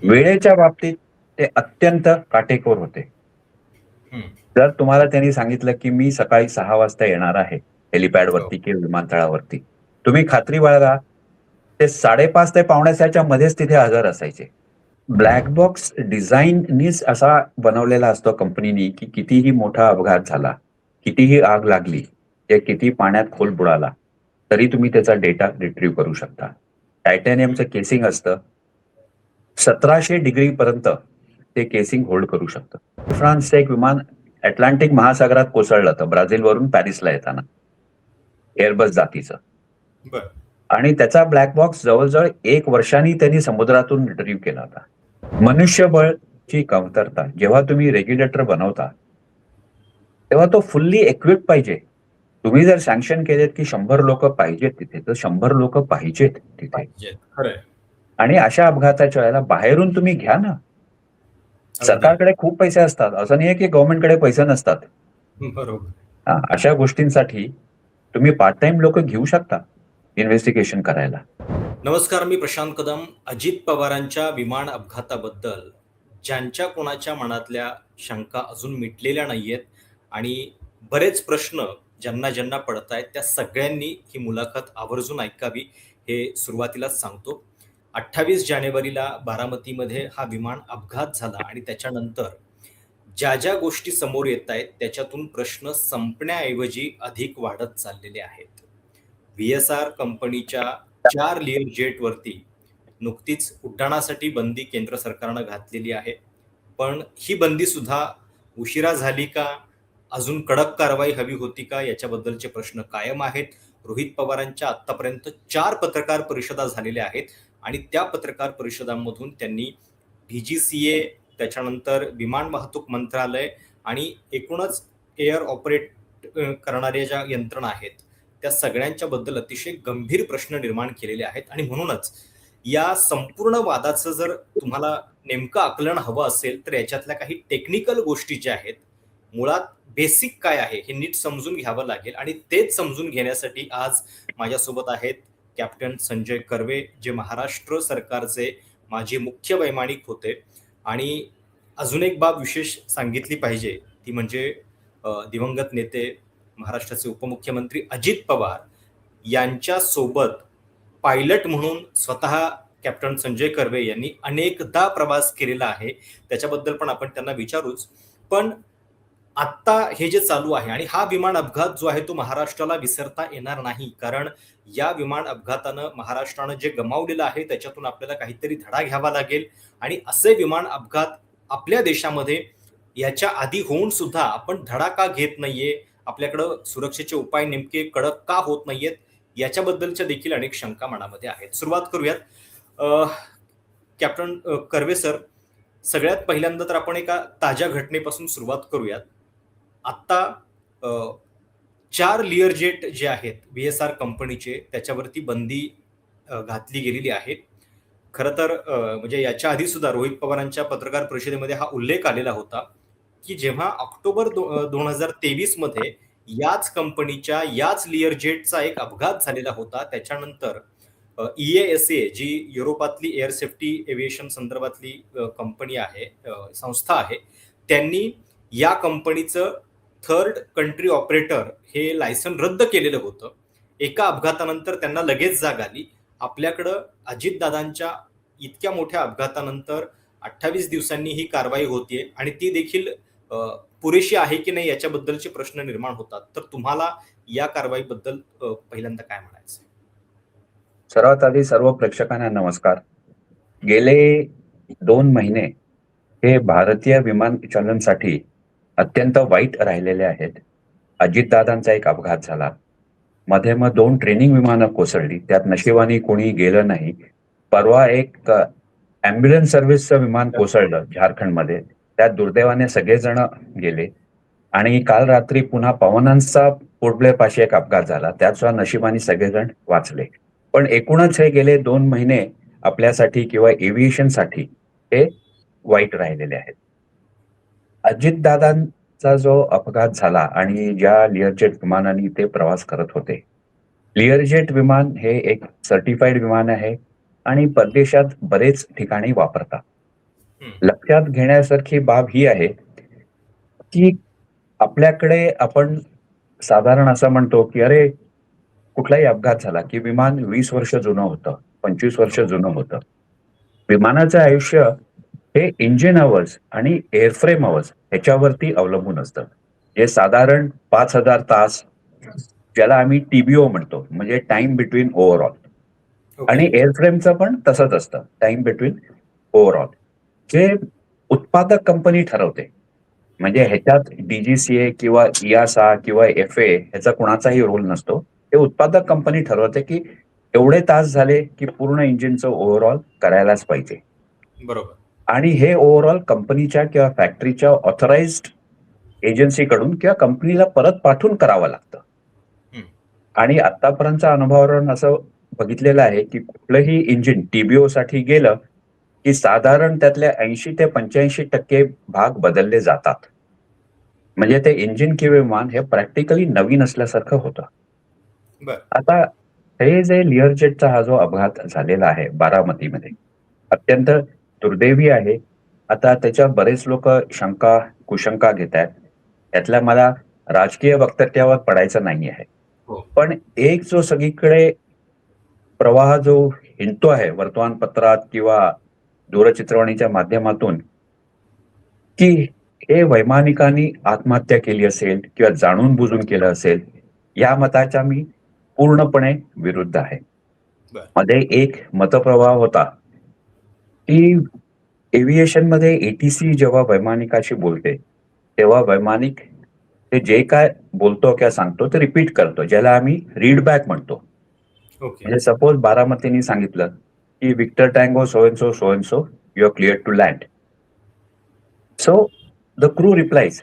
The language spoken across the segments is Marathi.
वेळेच्या बाबतीत ते अत्यंत काटेकोर होते. हं. जर तुम्हाला त्यांनी सांगितलं, की मी सकाळी 6 वाजता येणार आहे हो. हेलिपॅडवरती किंवा विमानतळावरती. तुम्ही खात्री बाळगा, ते 5:30 ते 5:45च्या मध्येच तिथे हजर असायचे. ब्लॅक बॉक्स डिझाईननीच असा बनवलेला असतो कंपनीनी, की कितीही मोठा अपघात झाला, कितीही आग लागली, ते किती पाण्यात खोल बुडाला, तरी तुम्ही त्याचा डेटा रिट्रीव्ह करू शकता. टायटॅनियमचं केसिंग असतं. 1700 डिग्री पर्यंत ते केसिंग होल्ड करू शकतं. फ्रान्सचं एक विमान अटलांटिक महासागरात कोसळलं होतं ब्राझीलवरून पॅरिसला येताना. एअरबस जातीचं. बरं. आणि त्याचा ब्लॅक बॉक्स जवळ-जवळ 1 वर्षांनी त्यांनी समुद्रातून रिट्रीव्ह केला होता. मनुष्यबळची कमतरता. जेव्हा तुम्ही रेग्युलेटर बनवता, तेव्हा तो फुल्ली इक्विप्ड पाहिजे. तुम्ही जर सँक्शन केलेत, की 100 लोकं पाहिजेत तिथे, तर 100 लोकं पाहिजेत तिथे. पाहिजेत. खरंय. आणि अशा अपघाताच्या वेळेला बाहेरून तुम्ही घ्या ना. अगदी. सरकारकडे खूप पैसे असतात. असं नाहीये, की गव्हर्नमेंटकडे पैसे नसतात. बरोबर. हां, अशा गोष्टींसाठी तुम्ही पार्ट टाईम लोकं घेऊ शकता इन्व्हेस्टिगेशन करायला. नमस्कार, मी प्रशांत कदम. अजित पवारांच्या विमान अपघाताबद्दल ज्यांच्या कोणाच्या मनातल्या शंका अजून मिटलेल्या नाहीयेत आणि बरेच प्रश्न ज्यांना पडतायत, त्या सगळ्यांनी ही मुलाखत आवर्जून ऐकावी, हे सुरुवातीलाच सांगतो. 28 जानेवारीला बारामतीमध्ये हा विमान अपघात झाला आणि त्याच्यानंतर ज्या गोष्टी समोर येतायत, त्याच्यातून प्रश्न संपण्याऐवजी अधिक वाढत चाललेले आहेत. व्ही-एस-आर कंपनीच्या 4 लिअर जेटवरती नुकतीच उड्डाणासाठी बंदी केंद्र सरकारनं घातलेली आहे. पण ही बंदी सुद्धा उशिरा झाली का? अजून कडक कारवाई हवी होती का? याच्याबद्दलचे प्रश्न कायम आहेत. रोहित पवारांच्या आत्तापर्यंत 4 पत्रकार परिषदा झालेल्या आहेत आणि त्या पत्रकार परिषदांमधून त्यांनी डी-जी-सी-ए, त्याच्यानंतर विमान वाहतूक मंत्रालय आणि एकूणच एअर ऑपरेट करणाऱ्या ज्या यंत्रणा आहेत, त्या सगळ्यांच्या बद्दल अतिशय गंभीर प्रश्न निर्माण केलेले आहेत आणि म्हणूनच या संपूर्ण वादाचं जर तुम्हाला नेमकं आकलन हवं असेल, तर याच्यातल्या काही टेक्निकल गोष्टी ज्या आहेत, मुळात बेसिक काय आहे हे नीट समजून घ्यावं लागेल आणि तेच समजून घेण्यासाठी आज माझ्यासोबत आहेत कॅप्टन संजय कर्वे, जे महाराष्ट्र सरकारचे माजी मुख्य वैमानिक होते. आणि अजून एक बाब विशेष सांगितली पाहिजे, ती म्हणजे दिवंगत नेते महाराष्ट्राचे उपमुख्यमंत्री अजित पवार यांच्या सोबत पायलट म्हणून स्वतः कॅप्टन संजय कर्वे यांनी अनेकदा प्रवास केलेला आहे. त्याच्याबद्दल पण आपण त्यांना विचारूच. पण आत्ता हे जे चालू आहे आणि हा विमान अपघात जो आहे तो महाराष्ट्राला विसरता येणार नाही. कारण या विमान अपघातानं महाराष्ट्रानं जे गमावलेलं आहे त्याच्यातून आपल्याला काहीतरी धडा घ्यावा लागेल आणि असे विमान अपघात आपल्या देशामध्ये याच्या आधी होऊन सुद्धा आपण धडा का घेत नाहीये, आपल्याकडं सुरक्षेचे उपाय नेमके कडक का होत नाहीयेत, याच्याबद्दलच्या देखील अनेक शंका मनामध्ये आहेत. सुरुवात करूयात. कॅप्टन कर्वे सर, सगळ्यात पहिल्यांदा तर आपण एका ताज्या घटनेपासून सुरुवात करूयात. आत्ता अ, 4 लिअर जेट जे आहेत व्ही-एस-आर कंपनीचे, त्याच्यावरती बंदी घातली गेलेली आहे. खरं तर म्हणजे याच्या आधी सुद्धा रोहित पवारांच्या पत्रकार परिषदेमध्ये हा उल्लेख आलेला होता, की जेव्हा ऑक्टोबर 2023 मध्ये याच कंपनीच्या याच लिअर जेटचा एक अपघात झालेला होता. त्याच्यानंतर ई-ए-एस-ए, जी युरोपातली एअर सेफ्टी एव्हिएशन संदर्भातली कंपनी आहे, संस्था आहे, त्यांनी या कंपनीचं थर्ड कंट्री ऑपरेटर हे लायसन रद्द केलेलं होतं. एका अपघातानंतर त्यांना लगेच जाग आली. आपल्याकडं अजितदादांच्या इतक्या मोठ्या अपघातानंतर 28 दिवसांनी ही कारवाई होतीये आणि ती देखील पुरेशी आहे की नाही याच्याबद्दलचे प्रश्न निर्माण होतात. तर तुम्हाला या कारवाईबद्दल पहिल्यांदा काय म्हणायचं? सर्वात आधी सर्व प्रेक्षकांना नमस्कार. गेले 2 महिने हे भारतीय विमानचालनासाठी अत्यंत वाईट राहिलेले आहेत. अजितदादांचा एक अपघात झाला. मध्ये मग 2 ट्रेनिंग विमानं कोसळली. त्यात नशिबाने कोणी गेलं नाही. परवा एक ॲम्ब्युलन्स सर्व्हिसचं विमान कोसळलं झारखंडमध्ये. त्यात दुर्दैवाने सगळेजण गेले. आणि काल रात्री पुन्हा पवनांचा पोर्टब्लेअरपाशी एक अपघात झाला. त्यात सुद्धा नशिबाने सगळेजण वाचले. पण एकूणच हे गेले 2 महिने आपल्यासाठी किंवा एव्हिएशनसाठी हे वाईट राहिलेले आहेत. अजितदादांचा जो अपघात झाला आणि ज्या लिअरजेट विमानाने ते प्रवास करत होते. लिअरजेट विमान हे एक सर्टिफाईड विमान आहे आणि परदेशात बरेच ठिकाणी वापरतात. हं. लक्षात घेण्यासारखी बाब ही आहे, की आपल्याकडे आपण साधारण असं म्हणतो, की अरे, कुठलाही अपघात झाला, की विमान 20 वर्ष जुनं होतं, 25 वर्ष हो. जुनं होतं. विमानाचं आयुष्य हे इंजिन अवर्स आणि एअरफ्रेम अवर्स ह्याच्यावरती अवलंबून असतं. हे साधारण 5,000 तास, ज्याला आम्ही टीबीओ म्हणतो, म्हणजे टाईम बिटवीन ओव्हरऑल. ओके. आणि एअरफ्रेमचं पण तसंच असतं, टाईम बिटवीन ओव्हरऑल. जे उत्पादक कंपनी ठरवते. म्हणजे हं. ह्याच्यात डीजीसीए किंवा इयासा किंवा एफए ह्याचा कुणाचाही रोल नसतो. ते उत्पादक कंपनी ठरवते, की एवढे तास झाले, की पूर्ण इंजिनचं ओव्हरऑल करायलाच पाहिजे. बरोबर. आणि हे ओव्हरऑल कंपनीच्या किंवा फॅक्टरीच्या ऑथराइज्ड एजन्सीकडून किंवा कंपनीला परत पाठवून करावं लागतं. हं. आणि आतापर्यंतच्या अनुभवावरून असं बघितलेलं आहे, की कुठलंही इंजिन टीबीओसाठी गेलं, की साधारण त्यातल्या 80 ते 85% भाग बदलले जातात. म्हणजे ते इंजिन किंवा विमान हे प्रॅक्टिकली नवीन असल्यासारखं होतं. बरं. आता हे जे लिअरजेटचा हा जो अपघात झालेला आहे बारामतीमध्ये, अत्यंत दुर्दैवी आहे. आता त्याच्यावर बरेच लोकं कुशंका घेतायत. त्यातल्या मला राजकीय वक्तव्यावर पडायचं नाही आहे. हो. पण एक जो सगळीकडे प्रवाह जो हिंडतो आहे वर्तमानपत्रात किंवा दूरचित्रवाणीच्या माध्यमातून, की हे वैमानिकांनी आत्महत्या केली असेल किंवा जाणून-बुजून केलं असेल, या मताच्या मी पूर्णपणे विरुद्ध आहे. बरं. मध्ये एक मतप्रवाह होता, की एव्हिएशनमध्ये एटीसी जेव्हा वैमानिकाशी बोलते, तेव्हा वैमानिक ते जे काय बोलतो किंवा सांगतो ते रिपीट करतो, ज्याला आम्ही रीड बॅक म्हणतो. ओके. म्हणजे सपोज बारामतीनी सांगितलं, की "victor tango so and so, so and so, you are cleared to land." So the crew replies,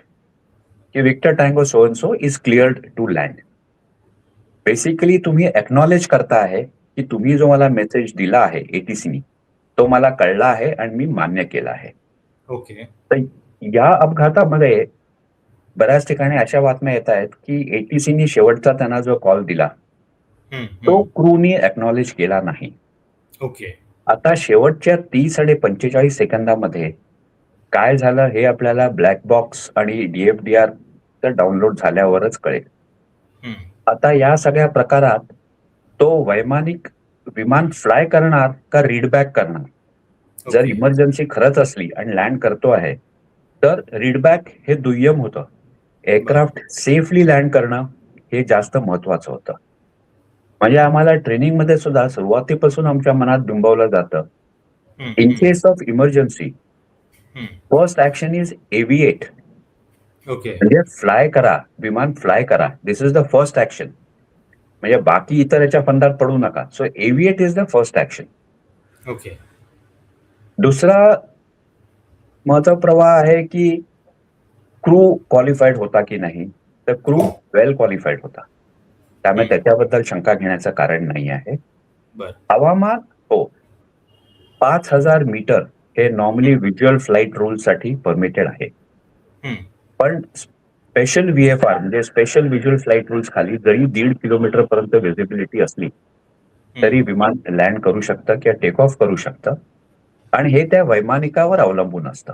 की "victor tango so and so is cleared to land." Basically तुम्ही अॅक्नॉलेज करता आहे, की तुम्ही जो मला मेसेज दिला आहे एटीसीनी, तो मला कळला आहे आणि मी मान्य केला आहे. ओके. तर या अपघातामध्ये बऱ्याच ठिकाणी अशा बातम्या येत आहेत, की एटीसीनी शेवटचा त्यांना जो कॉल दिला, हं, तो हं. क्रूनी अॅक्नॉलेज केला नाही. ओके. आता शेवटच्या 30 आणि 45 सेकंदामध्ये काय झालं हे आपल्याला ब्लॅक बॉक्स आणि डी-एफ-डी-आर डाउनलोड झाल्यावरच कळेल. हं. आता या सगळ्या प्रकारात तो वैमानिक विमान फ्लाय करणार का रीड बॅक करणार? जर ओके. इमर्जन्सी खरंच असली आणि लँड करतो आहे, तर रीड बॅक हे दुय्यम होतं. बरं. एअरक्राफ्ट सेफली लँड करणं हे जास्त महत्वाचं होतं. म्हणजे आम्हाला ट्रेनिंगमध्ये सुद्धा सुरुवातीपासून आमच्या मनात बिंबवलं जातं, हं, इन हं, केस ऑफ इमर्जन्सी, हं. First action is aviate. Okay. म्हणजे फ्लाय करा, विमान फ्लाय करा. This is the first action. म्हणजे बाकी इतर याच्या फंदात पडू नका. So aviate is the first action. Okay. दुसरा महत्त्वाचा प्रवाह आहे, की क्रू क्वालिफाईड होता की नाही? तर क्रू वेल क्वालिफाईड होता. त्यामुळे हं. त्याच्याबद्दल शंका घेण्याचं कारण नाही आहे. बरं. हवामान हो, 5,000 मीटर हे नॉर्मली व्हिज्युअल फ्लाइट रूलसाठी परमिटेड आहे. हं. पण स्पेशल व्ही-एफ-आर म्हणजे स्पेशल व्हिज्युअल फ्लाइट रूल्स खाली जरी 1.5 किलोमीटरपर्यंत व्हिजिबिलिटी असली, हं. तरी विमान लँड करू शकतं किंवा टेक ऑफ करू शकतं आणि हे त्या वैमानिकावर अवलंबून असतं.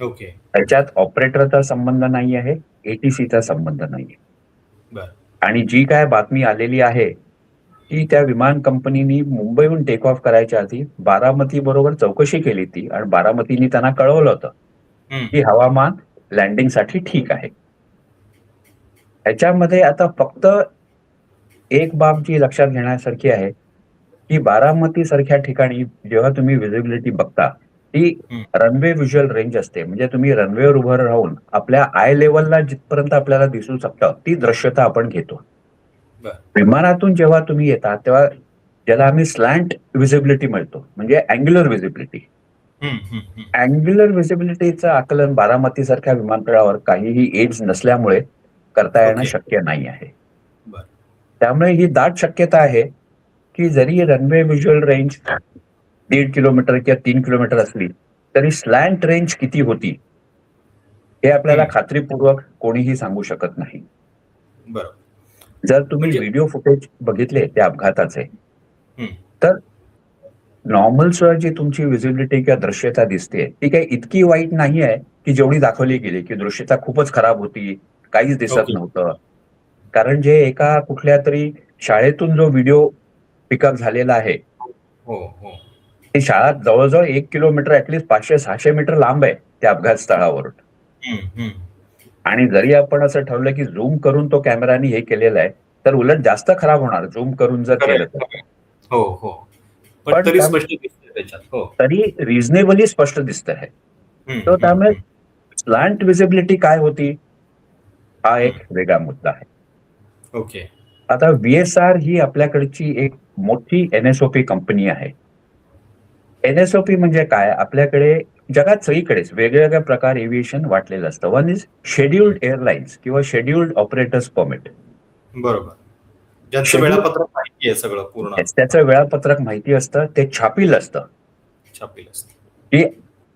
ओके. त्याच्यात ऑपरेटरचा संबंध नाही आहे, एटीसीचा संबंध नाहीये. बरं. आणि जी काय बातमी आलेली आहे, की त्या विमान कंपनीनी मुंबईहून टेक ऑफ करायच्या आधी बारामतीबरोबर चौकशी केली होती आणि बारामतीनी त्यांना कळवलं होतं, हं. की हवामान लँडिंगसाठी ठीक आहे. ह्याच्यामध्ये आता फक्त एक बाब जी लक्षात घेण्यासारखी आहे, की बारामतीसारख्या ठिकाणी जेव्हा तुम्ही व्हिजिबिलिटी बघता, ती हं. रनवे व्हिज्युअल रेंज असते. म्हणजे तुम्ही रनवेवर उभं राहून आपल्या आय लेव्हलला जिथपर्यंत आपल्याला दिसू शकतं, ती दृश्यता आपण घेतो. बरं. विमानातून जेव्हा तुम्ही येता, तेव्हा ज्याला आम्ही स्लॅन्ट व्हिजिबिलिटी म्हणतो, म्हणजे अँग्युलर व्हिजिबिलिटी. हं, हं, हं. अँग्युलर व्हिजिबिलिटीचं आकलन बारामतीसारख्या विमानतळावर काहीही एड्स नसल्यामुळे करता येणं ओके. शक्य नाही आहे. बरं. त्यामुळे ही दाट शक्यता आहे, की जरी रनवे व्हिज्युअल रेंज 1.5 किलोमीटर किंवा 3 किलोमीटर असली, तरी स्लॅन्ट रेंज किती होती, हे आपल्याला हं. खात्रीपूर्वक कोणीही सांगू शकत नाही. बरोबर. जर तुम्ही म्हणजे व्हिडिओ फुटेज बघितले त्या अपघाताचे, हं. तर नॉर्मल जी तुमची विजिबिलिटी किंवा दृश्यता दिसते ती काही इतकी वाईट नाही आहे की जेवढी दाखवली गेली, की दृश्यता खूपच खराब होती, काहीच दिसत ओके. नव्हतं. कारण जे एका कुठल्या तरी शाळेतून जो व्हिडिओ पिकअप झालेला आहे, हो, हो. ती शाळा जवळजवळ 1 किलोमीटर ऍटलीस्ट 500-600 मीटर लांब आहे त्या अपघात स्थळावरून. हं, हं. आणि जरी आपण असं ठरवलं की झूम करून तो कॅमेरानी हे केलेला आहे, तर उलट जास्त खराब होणार झूम करून जर खरंय, केलं तर. खरंय. हो, हो. पण पण तरी स्पष्ट दिसतंय त्याच्यात. हो. तरी रिझनेबली स्पष्ट दिसत आहे. हं, तर हं, त्यामुळे हं. स्लॅन्ट विजिबिलिटी काय होती, हा हं. एक वेगळा मुद्दा आहे. ओके. आता VSR ही आपल्याकडची एक मोठी NSOP कंपनी आहे. NSOP म्हणजे काय? आपल्याकडे जगात सगळीकडेच वेगवेगळ्या प्रकार एव्हिएशन वाटलेलं असतं. वन इज शेड्यूल्ड एअरलाईन्स किंवा शेड्यूल्ड ऑपरेटर्स परमिट. बरोबर. ज्यांचं शेड्यूल वेळापत्रक माहिती आहे सगळं पूर्ण त्याचं वेळापत्रक माहिती असतं, ते छापील असतं, छापील असतं. की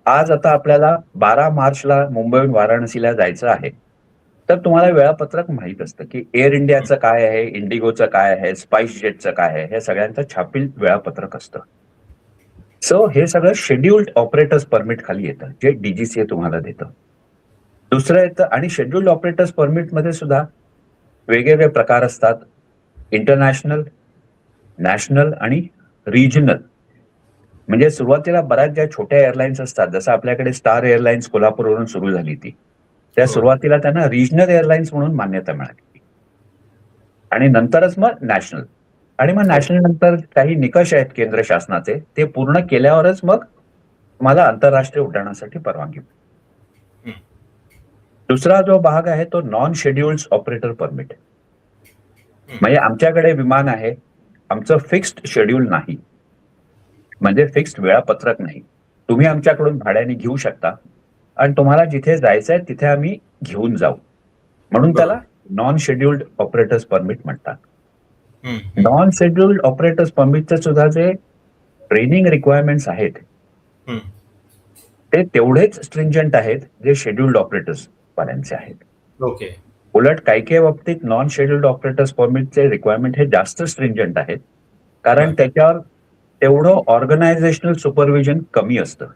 आज आता आपल्याला 12 मार्चला मुंबईहून वाराणसीला जायचं आहे. तर तुम्हाला वेळापत्रक माहीत असतं, की एअर हं. इंडियाचं काय आहे, इंडिगोचं काय आहे, स्पाइस जेटचं काय आहे, हे सगळ्यांचं छापील वेळापत्रक असतं. सो हे सगळं शेड्यूल्ड ऑपरेटर्स परमिट खाली येतं, जे DGCA तुम्हाला देतं. दुसरं येतं आणि शेड्यूल्ड ऑपरेटर्स परमिटमध्ये सुद्धा वेगवेगळे प्रकार असतात. इंटरनॅशनल, नॅशनल आणि रिजनल. म्हणजे सुरुवातीला बऱ्याच ज्या छोट्या एअरलाईन्स असतात, जसं आपल्याकडे स्टार एअरलाईन्स कोल्हापूरवरून सुरू झाली ती. त्या हो. सुरुवातीला त्यांना रिजनल एअरलाईन्स म्हणून मान्यता मिळाली आणि नंतरच मग नॅशनल. आणि मग ओके. नॅशनल नंतर काही निकष आहेत केंद्र शासनाचे, ते पूर्ण केल्यावरच मग तुम्हाला आंतरराष्ट्रीय उड्डाणासाठी परवानगी मिळते. हं. दुसरा जो भाग आहे तो नॉन शेड्युल्ड ऑपरेटर परमिट. हं. म्हणजे आमच्याकडे विमान आहे, आमचं फिक्स्ड शेड्यूल नाही, म्हणजे फिक्स्ड वेळापत्रक नाही. तुम्ही आमच्याकडून भाड्याने घेऊ शकता आणि तुम्हाला जिथे जायचंय तिथे आम्ही घेऊन जाऊ, म्हणून त्याला बरोबर. नॉन शेड्युल्ड ऑपरेटर्स परमिट म्हणतात. हं, हं. नॉन शेड्युल्ड ऑपरेटर्स परमिटचे सुद्धा जे ट्रेनिंग रिक्वायरमेंट्स आहेत, हं. ते तेवढेच स्ट्रिंजंट आहेत जे शेड्युल्ड ऑपरेटर्स वाल्यांचे आहेत. ओके. उलट काही काही बाबतीत नॉन शेड्युल्ड ऑपरेटर्स परमिटचे रिक्वायरमेंट हे जास्त स्ट्रिंजंट आहेत, कारण बरं. त्याच्यावर तेवढं ऑर्गनायझेशनल सुपरविजन कमी असतं,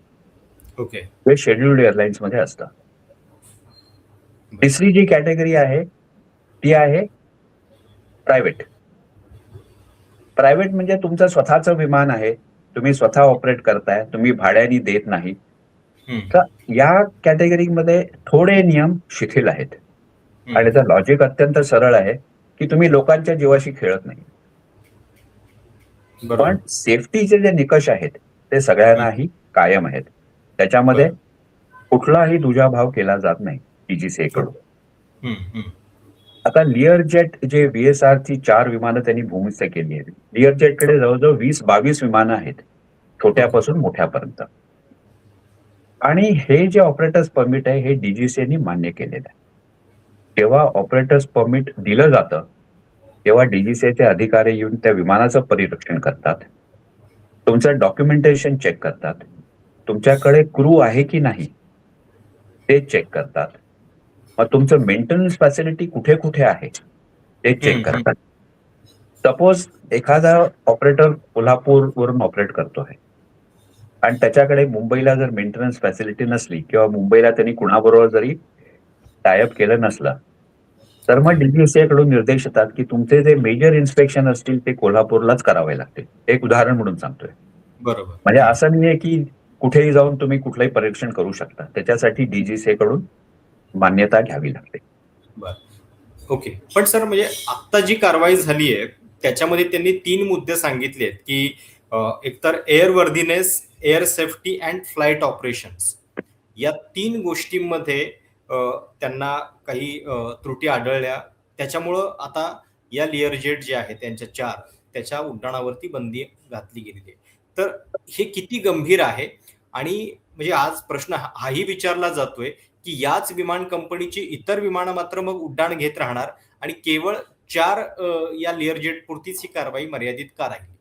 ओके. जे शेड्युल्ड एअरलाईन्स मध्ये असतं. बरं. तिसरी जी कॅटेगरी आहे ती आहे प्रायव्हेट. प्रायव्हेट म्हणजे तुमचं स्वतःचं विमान आहे, तुम्ही स्वतः ऑपरेट करताय, तुम्ही भाड्याने देत नाही. हं. तर या कॅटेगरीमध्ये थोडे नियम शिथिल आहेत हं. आणि त्याचं लॉजिक अत्यंत सरळ आहे, की तुम्ही लोकांच्या जीवाशी खेळत नाही. बरोबर. पण सेफ्टीचे जे निकष आहेत ते सगळ्यांनाही कायम आहेत. त्याच्यामध्ये बरं. कुठलाही दुजाभाव केला जात नाही DGCA कडून. हं, हं. आता लिअर जेट जे VSR ची 4 विमानं त्यांनी भूमिस्थ केली आहेत. लिअर जेटकडे जवळजवळ 20-22 विमानं आहेत, छोट्यापासून मोठ्यापर्यंत. आणि हे जे ऑपरेटर्स परमिट आहे हे DGCA मान्य केलेलं आहे. जेव्हा ऑपरेटर्स परमिट दिलं जातं तेव्हा DGCAचे अधिकारी येऊन त्या विमानाचं परिरक्षण करतात, तुमचं डॉक्युमेंटेशन चेक करतात, तुमच्याकडे क्रू आहे की नाही ते चेक करतात, मग तुमचं मेंटेनन्स फॅसिलिटी कुठे कुठे आहे ते हं, चेक हं. करतात. सपोज एखादा ऑपरेटर कोल्हापूरवरून ऑपरेट करतो आहे आणि त्याच्याकडे मुंबईला जर मेंटेनन्स फॅसिलिटी नसली किंवा मुंबईला त्यांनी कुणाबरोबर जरी टायअप केलं नसलं, तर मग ओके. DGCA कडून निर्देश येतात की तुमचे जे मेजर इन्स्पेक्शन असतील ते कोल्हापूरलाच करावे लागतील. एक उदाहरण म्हणून सांगतोय. बरोबर. म्हणजे हं. असं नाहीये की कुठेही जाऊन तुम्ही कुठलंही परीक्षण करू शकता. त्याच्यासाठी DGCA कडून मान्यता घ्यावी लागते. बरं. ओके. पण सर म्हणजे आत्ता जी कारवाई झाली आहे, त्याच्यामध्ये त्यांनी 3 मुद्दे सांगितले आहेत, की एकतर airworthiness, air safety and flight operations या 3 गोष्टींमध्ये त्यांना काही त्रुटी आढळल्या. त्याच्यामुळं आता या लिअरजेट जे आहे त्यांच्या 4 त्याच्या उड्डाणावरती बंदी घातली गेलेली आहे. तर हे किती गंभीर आहे आणि म्हणजे आज प्रश्न हाही विचारला जातोय, की याच विमान कंपनीची इतर विमानं मात्र मग उड्डाण घेत राहणार आणि केवळ 4 या लिअरजेट पुरतीच ही कारवाई मर्यादित का राहील?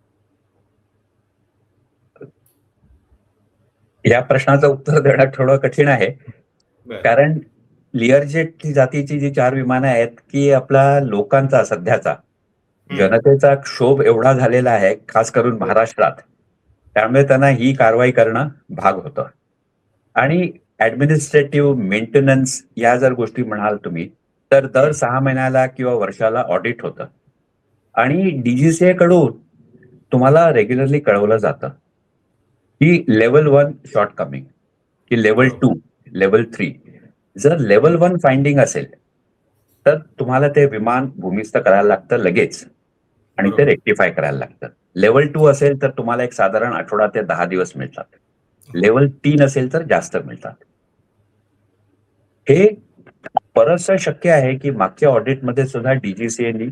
या प्रश्नाचं उत्तर देणं थोडं कठीण आहे. बरं. कारण लिअरजेट जातीची जी 4 विमानं आहेत, की आपला लोकांचा सध्याचा हं. जनतेचा क्षोभ एवढा झालेला आहे, खास करून हो. महाराष्ट्रात, त्यामुळे त्यांना ही कारवाई करणं भाग होतं. आणि ऍडमिनिस्ट्रेटिव्ह मेंटेनन्स या जर गोष्टी म्हणाल तुम्ही, तर दर 6 महिन्याला किंवा वर्षाला ऑडिट होतं. आणि डीजीसीए कडून तुम्हाला रेग्युलरली कळवलं जातं की लेव्हल 1 शॉर्ट कमिंग, की लेव्हल 2, लेव्हल 3. जर लेव्हल 1 फाइंडिंग असेल तर तुम्हाला ते विमान भूमिस्थ करायला लागतं लगेच आणि ते बरोबर. रेक्टिफाय करायला लागतं. लेव्हल 2 असेल तर तुम्हाला एक साधारण आठवडा ते 10 दिवस मिळतात. हो. लेव्हल 3 असेल तर जास्त मिळतात. हे बरंचसं शक्य आहे की मागच्या ऑडिटमध्ये सुद्धा डीजीसीएनी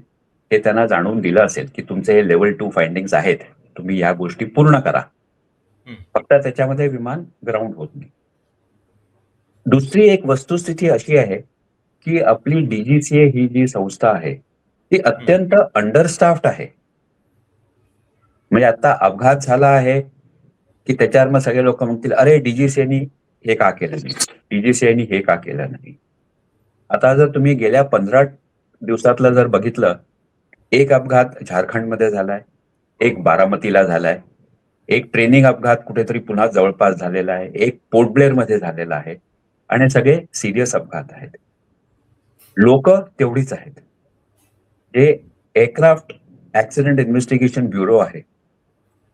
हे त्यांना जाणून दिलं असेल की तुमचे हे लेव्हल 2 फाइंडिंग्स आहेत. तुम्ही या गोष्टी पूर्ण करा. हं. फक्त त्याच्यामध्ये विमान ग्राउंड होत नाही. दुसरी एक वस्तुस्थिती अशी आहे की आपली डीजीसीए ही जी संस्था आहे ती अत्यंत अंडरस्टाफ्ड आहे. म्हणजे आता अपघात झाला आहे की त्याच्यावर मग सगळे लोक म्हणतील, अरे डीजीसीएनी हे का केलं नाही, डीजीसीएनी हे का केलं नाही. आता जर तुम्ही गेल्या 15 दिवसातलं जर बघितलं, एक अपघात झारखंडमध्ये झालाय, एक बारामतीला झालाय, एक ट्रेनिंग अपघात कुठेतरी पुन्हा जवळपास झालेला आहे, एक पोर्ट ब्लेअर मध्ये झालेला आहे आणि सगळे सिरियस अपघात आहेत. लोक तेवढीच आहेत. जे एअरक्राफ्ट ऍक्सिडेंट इन्व्हेस्टिगेशन ब्युरो आहे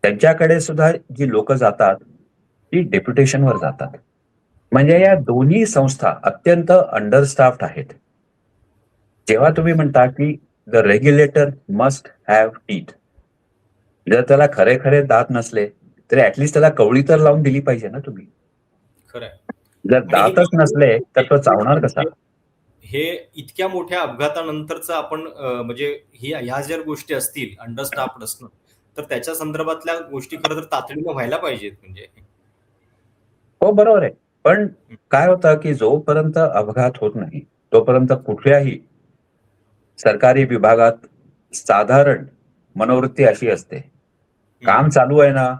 त्यांच्याकडे सुद्धा जी लोक जातात ती डेप्युटेशनवर जातात. म्हणजे या दोन्ही संस्था अत्यंत अंडरस्टाफ्ड आहेत. जेव्हा तुम्ही म्हणता की the regulator must have teeth, जर त्याला खरे खरे दात नसले तर ऍटलिस्ट त्याला कवळी तर लावून दिली पाहिजे ना तुम्ही. खरंय. जर आणि ही दातच नसले तर तो चावणार कसा. हे इतक्या मोठ्या अपघातानंतरचं आपण म्हणजे ह्या जर गोष्टी असतील अंडरस्टाफ्ड असणं, तर त्याच्या संदर्भातल्या गोष्टी खरं तर तातडीनं व्हायला पाहिजेत म्हणजे. हो बरोबर आहे. पण काय होतं की जोपर्यंत अपघात होत नाही तोपर्यंत कुठल्याही सरकारी विभागात साधारण मनोवृत्ती अशी असते, काम चालू आहे ना,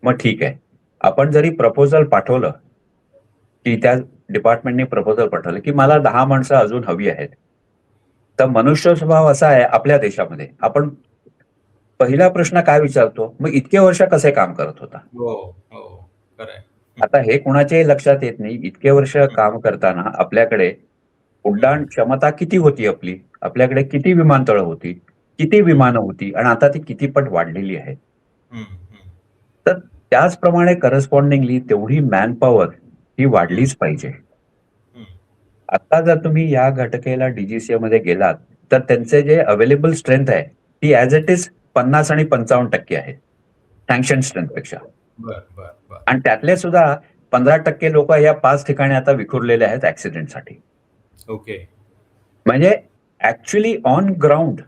मग ठीक आहे. आपण जरी प्रपोजल पाठवलं की त्या डिपार्टमेंटने प्रपोजल पाठवलं की मला 10 माणसं अजून हवी आहेत. तर मनुष्य स्वभाव असा आहे आपल्या देशामध्ये, आपण पहिला प्रश्न काय विचारतो, मग इतके वर्ष कसे काम करत होता. हो, हो. खरंय. आता हे कुणाच्याही लक्षात येत नाही. इतके वर्ष काम करताना आपल्याकडे उड्डाण क्षमता किती होती आपली, आपल्याकडे किती विमानतळं होती, किती विमानं होती आणि आता ती किती पट वाढलेली आहेत. तर त्याचप्रमाणे करस्पॉन्डिंगली तेवढी मॅनपॉवर ही वाढलीच पाहिजे. आता जर तुम्ही या घटकेला डीजीसीए मध्ये गेलात तर त्यांचे जे अवेलेबल स्ट्रेंथ आहे ती ऍज इट इज 50 आणि 55% आहे सँक्शन स्ट्रेंथ पेक्षा. आणि त्यातले सुद्धा 15% लोक या 5 ठिकाणी आता विखुरलेले आहेत ऍक्सिडेंटसाठी. ओके. म्हणजे ऍक्च्युअली ऑन ग्राउंड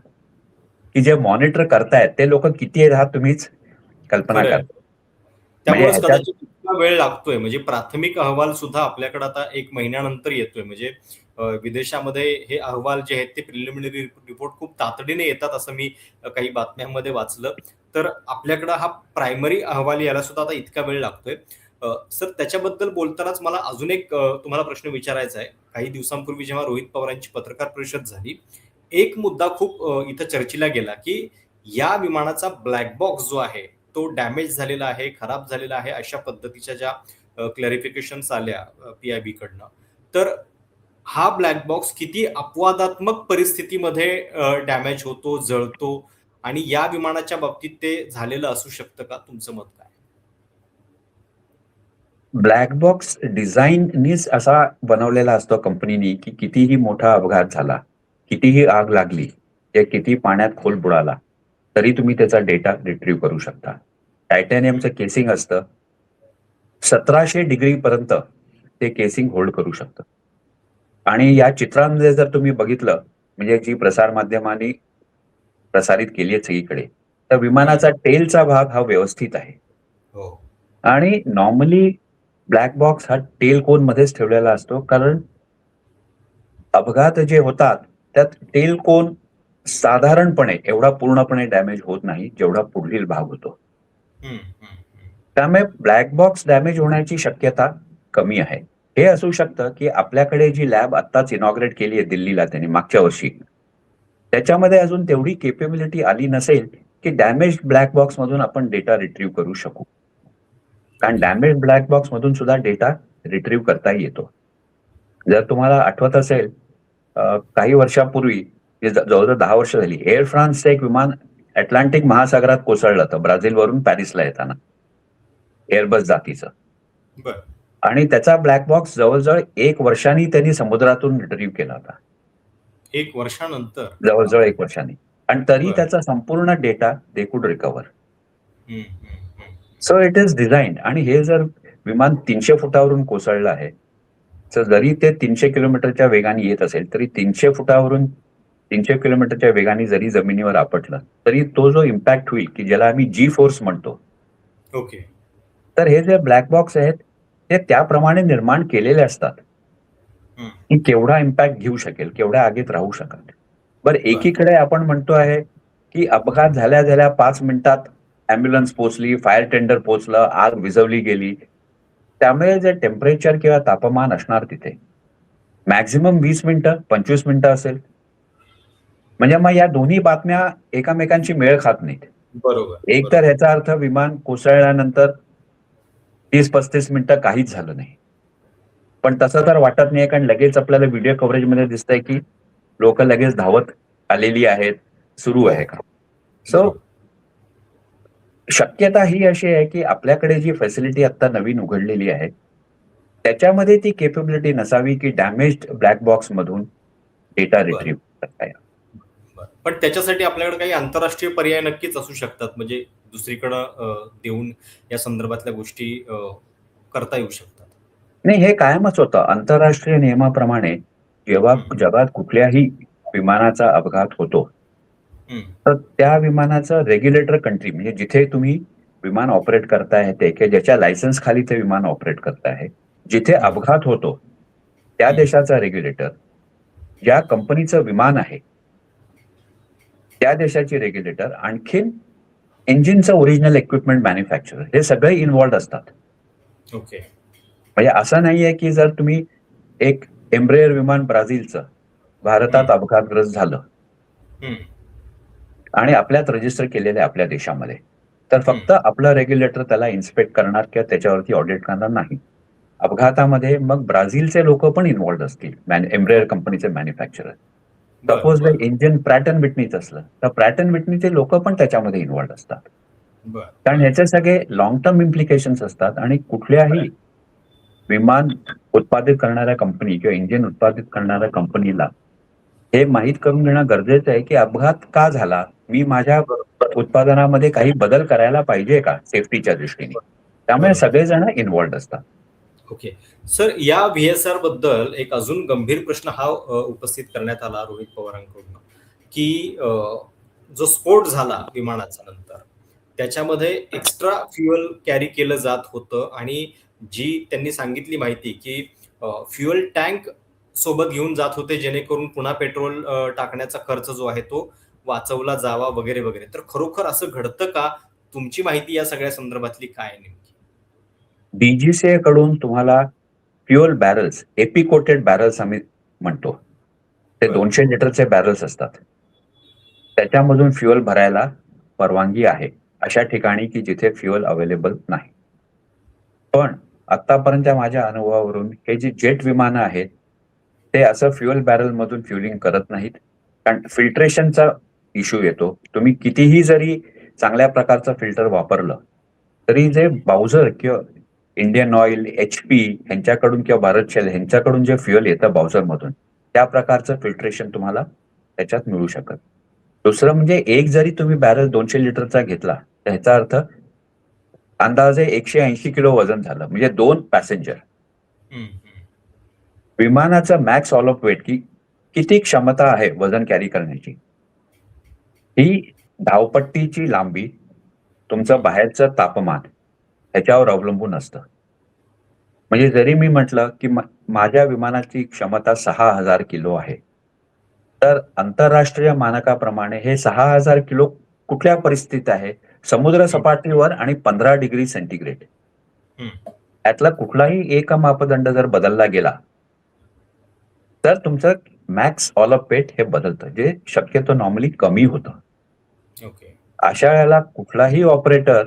की जे मॉनिटर करतायत ते लोक किती आहेत हा तुम्हीच कल्पना खरंय. करा. म्हणजे त्यामुळेच ह्याच्यात कदाचित इतका वेळ लागतोय. म्हणजे प्राथमिक अहवाल सुद्धा आपल्याकडे आता 1 महिन्यानंतर येतोय. म्हणजे विदेशामध्ये हे अहवाल जे आहेत ते प्रिलिमिनरी रिपोर्ट खूप तातडीने येतात असं मी काही बातम्यांमध्ये वाचलं. तर आपल्याकडे हा प्रायमरी अहवाल यायला सुद्धा आता इतका वेळ लागतोय. सर त्याच्याबद्दल बोलतानाच मला अजून एक तुम्हाला प्रश्न विचारायचा आहे. काही दिवसांपूर्वी जेव्हा रोहित पवारांची पत्रकार परिषद झाली, एक मुद्दा खूप इथं चर्चेला गेला, की या विमानाचा ब्लॅक बॉक्स जो आहे तो डॅमेज झालेला आहे, खराब झालेला आहे, अशा पद्धतीच्या ज्या क्लॅरिफिकेशन्स आल्या पीआयबी कडनं. तर हा ब्लॅक बॉक्स किती अपवादात्मक परिस्थितीमध्ये डॅमेज होतो, जळतो आणि या विमानाच्या बाबतीत ते झालेलं असू शकतं का? तुमचं मत काय? ब्लॅक बॉक्स डिझाईननीच असा बनवलेला असतो कंपनीनी की कितीही मोठा अपघात झाला, कितीही आग लागली, ते किती पाण्यात खोल बुडाला तरी तुम्ही त्याचा डेटा रिट्रीव्ह करू शकता. टायटॅनियमचं केसिंग असतं, 1700 डिग्री पर्यंत ते केसिंग होल्ड करू शकतं. आणि या चित्रांमध्ये जर तुम्ही बघितलं, म्हणजे जी प्रसार माध्यमांनी प्रसारित केली आहे सगळीकडे, तर विमानाचा टेलचा भाग हा व्यवस्थित आहे. हो. आणि नॉर्मली ब्लॅक बॉक्स हा टेल कोन मध्येच ठेवलेला असतो, कारण अपघात जे होतात त्यात टेल कोन साधारणपणे एवढा पूर्णपणे डॅमेज होत नाही जेवढा पुढील भाग होतो. त्यामुळे ब्लॅक बॉक्स डॅमेज होण्याची शक्यता कमी आहे. हे असू शकतं की आपल्याकडे जी लॅब आत्ताच इनॉग्रेट केली आहे दिल्लीला त्यांनी मागच्या वर्षी, त्याच्यामध्ये अजून तेवढी केपेबिलिटी आली नसेल की डॅमेज ब्लॅक बॉक्स मधून आपण डेटा रिट्रीव्ह करू शकू. कारण डॅमेज ब्लॅक बॉक्स मधून सुद्धा डेटा रिट्रीव्ह करता येतो. जर तुम्हाला आठवत असेल, काही वर्षापूर्वी जवळजवळ 10 वर्ष झाली, एअर फ्रान्सचं एक विमान अटलांटिक महासागरात कोसळलं होतं ब्राझीलवरून पॅरिसला येताना, एअरबस जातीचं. बर आणि त्याचा ब्लॅक बॉक्स जवळजवळ 1 वर्षांनी त्यांनी समुद्रातून रिट्रीव्ह केला होता. 1 वर्षानंतर जवळजवळ 1 वर्षांनी. आणि तरी बर त्याचा संपूर्ण डेटा दे कुड रिकव्हर. हम्म, हम्म, हम्म. So it is design. आणि हे जर विमान 300 फुटावरून कोसळलं आहे, तर जरी ते 300 किलोमीटरच्या वेगाने येत असेल, तरी 300 फुटावरून 300 किलोमीटरच्या वेगाने जरी जमिनीवर आपटलं, तरी तो जो इम्पॅक्ट होईल, की ज्याला आम्ही जी फोर्स म्हणतो, ओके तर हे जे ब्लॅक बॉक्स आहेत, ते त्याप्रमाणे निर्माण केलेले असतात, हम्म, की केवढा इम्पॅक्ट घेऊ शकेल, केवढ्या आगीत राहू शकेल. बरं, बर एकीकडे आपण म्हणतो आहे, की अपघात झाल्या झाल्या 5 मिनिटात अँब्युलन्स पोहोचली, फायर टेंडर पोहोचलं, आग विझवली गेली. त्यामुळे जे टेम्परेचर किंवा तापमान असणार तिथे, मॅक्झिमम 20 मिनिटं, 25 मिनिटं असेल. म्हणजे मग या दोन्ही बातम्या एकमेकांची मेळ खात नाहीत. बरोबर एक तर बरोबर ह्याचा अर्थ विमान कोसळल्यानंतर 30-35 मिनिटं काहीच झालं नाही. पण तसं तर वाटत नाही, कारण लगेच आपल्याला व्हिडिओ कव्हरेजमध्ये दिसतंय, की लोक लगेच धावत आलेली आहेत, सुरू हो आहे का. सो बरोबर शक्यता ही अशी आहे, की आपल्याकडे जी फॅसिलिटी आता नवीन उघडलेली आहे, त्याच्यामध्ये ती केपेबिलिटी नसावी, की डॅमेज्ड ब्लॅक बॉक्स मधून डेटा बर रिट्रीव्ह करता येईल. बर पण त्याच्यासाठी आपल्याकडे काही आंतरराष्ट्रीय पर्याय नक्कीच असू शकतात, म्हणजे दुसरीकडं देऊन या संदर्भातल्या गोष्टी करता येऊ शकतात. नाही, हे कायमच होतं. आंतरराष्ट्रीय नियमाप्रमाणे जेव्हा हम्म, जगात कुठल्याही विमानाचा अपघात होतो, हम्म, तर त्या विमानाचं रेग्युलेटर कंट्री, म्हणजे जिथे तुम्ही विमान ऑपरेट करताय, ते की ज्याच्या लायसन्स खाली ते विमान ऑपरेट करताय, जिथे हम्म, अपघात होतो, त्या हम्म. देशाचा रेग्युलेटर, ज्या कंपनीचं विमान आहे, त्या देशाची रेग्युलेटर, आणखीन इंजिनचं ओरिजिनल इक्विपमेंट मॅन्युफॅक्चरर, हे सगळे इन्व्हॉल्ड असतात. ओके म्हणजे असं नाहीये, की जर तुम्ही एक एम्ब्रेअर विमान ब्राझीलचं हम्म, भारतात अपघातग्रस्त झालं हम्म, आणि आपल्यात रजिस्टर केलेलं आहे आपल्या देशामध्ये, तर हम्म. फक्त आपलं रेग्युलेटर त्याला इन्स्पेक्ट करणार किंवा त्याच्यावरती ऑडिट करणार नाही. अपघातामध्ये मग ब्राझीलचे लोक पण इन्व्हॉल्ड असतील, एम्ब्रेअर कंपनीचे मॅन्युफॅक्चरर. बर सपोज बर इंजिन प्रॅट अँड विटनीच असलं, तर प्रॅट अँड विटनीचे लोक पण त्याच्यामध्ये इन्व्हॉल्ड असतात. बर कारण बर ह्याचे सगळे लॉंग टर्म इम्प्लिकेशन्स असतात. आणि कुठल्याही विमान उत्पादित करणाऱ्या कंपनी किंवा इंजिन उत्पादित करणाऱ्या कंपनीला हे माहीत करून घेणं गरजेचं आहे, की अपघात का झाला, मी माझ्या उत्पादनामध्ये काही बदल करायला पाहिजे का सेफ्टीच्या दृष्टीने. त्यामुळे बरोबर सगळेजण इन्व्हॉल्ड असतात. ओके सर, या व्हीएसआर बद्दल एक अजून गंभीर प्रश्न हा उपस्थित करण्यात आला रोहित पवारांकडून, की जो स्फोट झाला विमानाचा नंतर, त्याच्यामध्ये एक्स्ट्रा फ्युएल कॅरी केलं जात होतं, आणि जी त्यांनी सांगितली माहिती, की फ्युएल टँक सोबत घेऊन जात होते, जेणेकरून पुन्हा पेट्रोल टाकण्याचा खर्च जो आहे तो वाचवला जावा वगैरे वगैरे. तर खरोखर असं घडतं का? तुमची माहिती या सगळ्या संदर्भातली काय आहे नेमकी? डीजीसीए कडून तुम्हाला fuel barrels, AP coated barrels आम्ही म्हणतो, ते बर 200 लिटरचे बॅरल्स असतात. त्याच्यामधून फ्युएल भरायला परवानगी आहे अशा ठिकाणी, की जिथे फ्युएल अवेलेबल नाही. पण आतापर्यंतच्या माझ्या अनुभवावरून हे जे जेट विमानं आहेत, ते असं फ्युएल बॅरल मधून फ्युलिंग करत नाहीत. कारण फिल्ट्रेशनचा इश्यू येतो. तुम्ही कितीही जरी चांगल्या प्रकारचं फिल्टर वापरलं, तरी जे बाउझर किंवा इंडियन ऑइल, HP ह्यांच्याकडून किंवा भारत शेल ह्यांच्याकडून जे फ्युएल येतं बाउझर मधून, त्या प्रकारचं फिल्ट्रेशन तुम्हाला त्याच्यात मिळू शकत. दुसरं म्हणजे, एक जरी तुम्ही बॅरल 200 लिटरचा घेतला, तर ह्याचा अर्थ अंदाजे 180 किलो वजन झालं, म्हणजे 2 पॅसेंजर. हम्म, हम्म. विमानाचं मॅक्स ऑल ऑफ वेट, की किती क्षमता आहे वजन कॅरी करण्याची, ही धावपट्टीची लांबी, तुमचं बाहेरचं तापमान ह्याच्यावर अवलंबून असतं. म्हणजे जरी मी म्हटलं, की माझ्या विमानाची क्षमता 6,000 किलो आहे, तर आंतरराष्ट्रीय मानकाप्रमाणे हे 6,000 किलो कुठल्या परिस्थितीत आहे, समुद्र हम्म, सपाटीवर आणि 15 डिग्री सेंटीग्रेड, हम्म. यातला कुठलाही एक मापदंड जर बदलला गेला, तर तुमचं मॅक्स ऑल ऑफ वेट हे बदलतं, जे शक्यतो नॉर्मली कमी होतं. ओके अशा वेळेला कुठलाही ऑपरेटर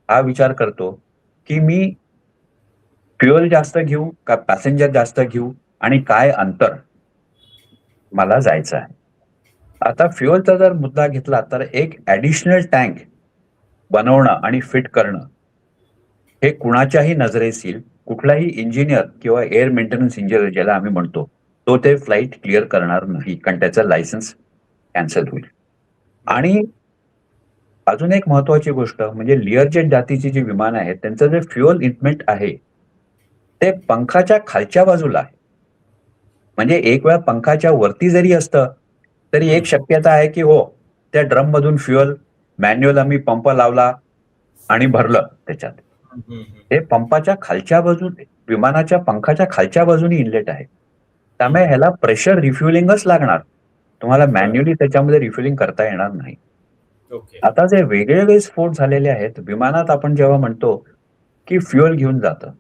हा विचार करतो की मी फ्युएल जास्त घेऊ का पॅसेंजर जास्त घेऊ आणि काय अंतर मला जायचं आहे. आता फ्युएलचा जर मुद्दा घेतला तर एक ऍडिशनल टँक बनवणं आणि फिट करणं हे कुणाच्याही नजरेस येईल. कुठलाही इंजिनियर किंवा एअर मेंटेनन्स इंजिनियर ज्याला आम्ही म्हणतो, तो ते फ्लाइट क्लिअर करणार नाही, कारण त्याचं लायसन्स कॅन्सल होईल. आणि अजून एक महत्वाची गोष्ट म्हणजे लिअरजेट जातीची जी विमानं आहेत, त्यांचं जे फ्युएल इनमेट आहे, ते पंखाच्या खालच्या बाजूला आहे. म्हणजे एक वेळा पंखाच्या वरती जरी असतं, तरी एक शक्यता आहे की हो, त्या ड्रममधून फ्युएल मॅन्युअल आम्ही पंप लावला आणि भरलं त्याच्यात. हे पंपाच्या खालच्या बाजूने विमानाच्या पंखाच्या खालच्या बाजूने इनलेट आहे. त्यामुळे ह्याला प्रेशर रिफ्युलिंगच लागणार. तुम्हाला मॅन्युअली त्याच्यामध्ये रिफ्युलिंग करता येणार नाही. ओके. आता जे वेगळे स्फोट झालेले आहेत, विमानात आपण जेव्हा म्हणतो, की फ्युएल घेऊन जातं.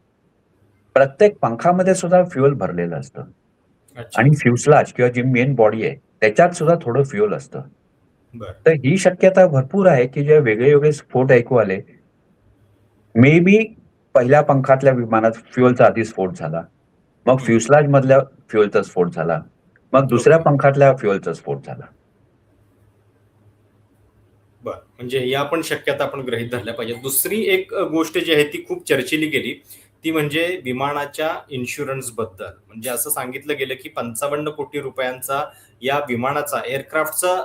प्रत्येक पंखामध्ये सुद्धा फ्युएल भरलेलं असतं. अच्छा. आणि फ्युसलाज किंवा जी मेन बॉडी आहे, त्याच्यात सुद्धा थोडं फ्युएल असतं. बरं. तर ही शक्यता भरपूर आहे, की जे वेगळे स्फोट ऐकू आले, मे बी पहिल्या पंखातल्या विमानात फ्युएलचा आधी स्फोट झाला. मग फ्युसलाज मधल्या फ्युएलचा स्फोट झाला. मग दुसऱ्या ओके. पंखातल्या फ्युएलचा स्फोट झाला. बरं. म्हणजे या पण शक्यता आपण गृहीत धरल्या पाहिजेत. दुसरी एक गोष्ट जी आहे ती खूप चर्चिली गेली. ती म्हणजे विमानाच्या इन्शुरन्सबद्दल. म्हणजे असं सांगितलं गेलं, की 55 कोटी रुपयांचा या विमानाचा एअरक्राफ्टचा